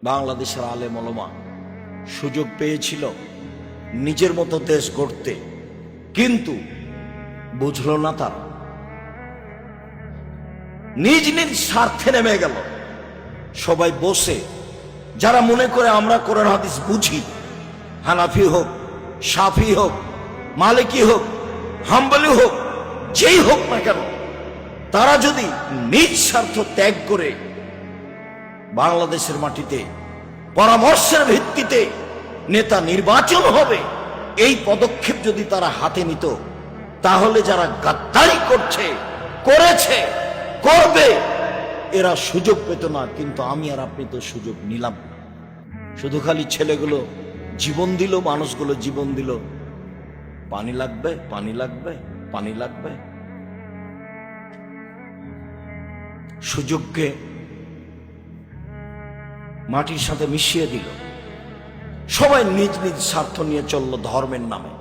বাংলাদেশের আলেম ওলামা সুযোগ পেয়েছিল নিজের মতো দেশ গড়তে, কিন্তু বুঝলো না তারা, নিজ নিজ স্বার্থে নেমে গেল। সবাই বসে, যারা মনে করে আমরা কোরআন হাদিস বুঝি, হানাফি হোক, শাফি হোক, মালিকি হোক, হাম্বলি হোক, যেই হোক না কেন, তারা যদি নিজ স্বার্থ ত্যাগ করে বাংলাদেশের মাটিতে পরামর্শের ভিত্তিতে নেতা নির্বাচন হবে, এই পদক্ষেপ যদি তারা হাতে নিত, তাহলে যারা গাদ্দারি করছে, করেছে, করবে, এরা সুযোগ পেত না। কিন্তু আমি আর আপনি তো সুযোগ নিলাম। শুধু খালি ছেলেগুলো জীবন দিল, মানুষগুলো জীবন দিল, পানি লাগবে, পানি লাগবে, পানি লাগবে। সুযোগকে মাটির সাথে মিশিয়ে দিল। সবাই নিজ নিজ স্বার্থ নিয়ে চলল ধর্মের নামে।